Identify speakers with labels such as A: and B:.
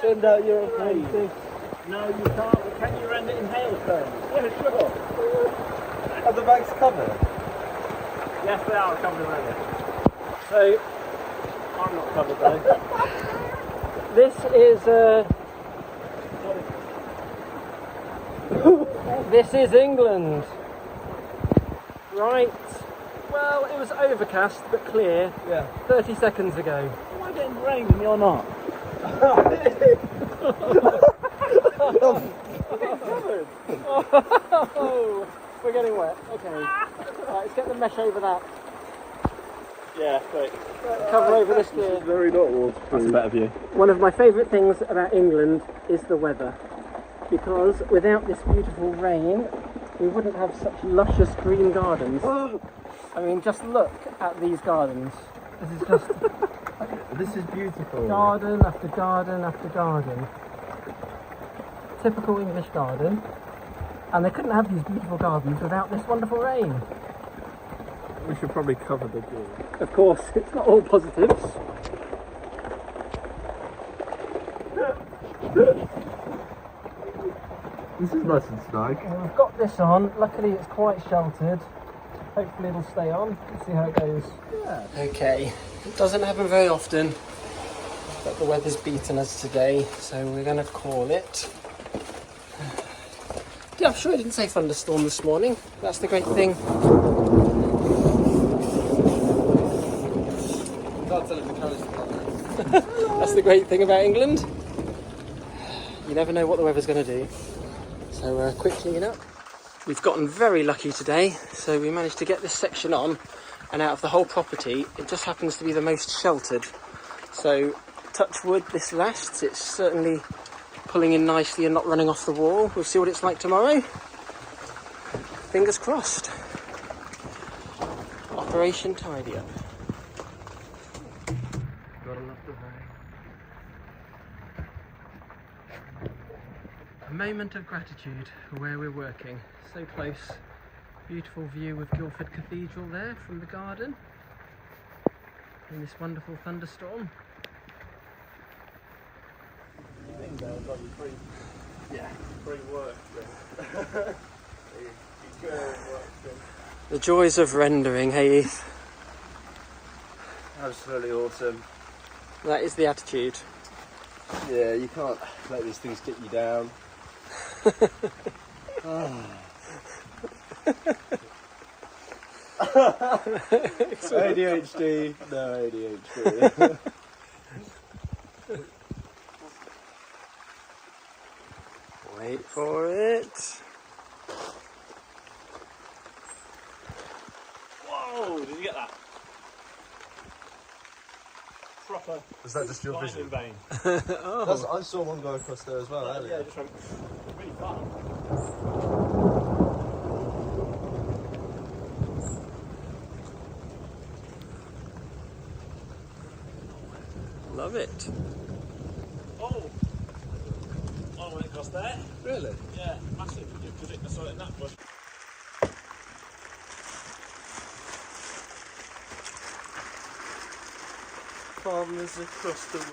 A: Send out your apprentice.
B: No, you can't. Can you render in hailstones?
A: Yeah, sure. Are the bags covered?
B: Yes, they are covered already. So, I'm not covered though.
C: This is this is England. Right. Well, it was overcast but clear.
A: Yeah.
C: 30 seconds ago.
B: Am I getting rain and you're not?
C: Oh, we're getting wet. Okay. Right, let's get the mesh over that.
B: Yeah, quick.
C: Cover over this gear.
A: Very not waterproof.
B: That's a better view.
C: One of my favourite things about England is the weather, because without this beautiful rain we wouldn't have such luscious green gardens. I mean, just look at these gardens. This is just
A: This is beautiful.
C: garden after garden after garden. Typical English garden. And they couldn't have these beautiful gardens without this wonderful rain.
A: We should probably cover the door.
C: Of course, it's not all positives.
A: This is nice and snug.
C: Well, we've got this on. Luckily, it's quite sheltered. Hopefully, it'll stay on. Let's see how it goes.
A: Yeah.
C: Okay, it doesn't happen very often, but the weather's beaten us today, so we're going to call it. Yeah, I'm sure I didn't say thunderstorm this morning. That's the great thing. That's the great thing about England. You never know what the weather's going to do. So quick clean up. We've gotten very lucky today, so we managed to get this section on, and out of the whole property it just happens to be the most sheltered. So touch wood, this lasts. It's certainly pulling in nicely and not running off the wall. We'll see what it's like tomorrow. Fingers crossed. Operation Tidy Up.
A: Gotta love the rain.
C: A moment of gratitude for where we're working. So close. Beautiful view of Guildford Cathedral there from the garden. In this wonderful thunderstorm.
A: Free work then.
C: The joys of rendering, hey Heath?
A: Absolutely awesome.
C: That is the attitude.
A: Yeah, you can't let these things get you down. ADHD, no ADHD.
C: Wait for it.
B: Whoa, did you get that? Proper.
A: Was that just your
B: line
A: vision?
B: in vain.
A: I saw one go across there as well
B: Yeah,
A: earlier.
B: just went really far.
C: Love it.
B: Oh! I went across there.
A: Really?
B: Yeah, massive. Because I saw it in that bush.
A: Farmers across the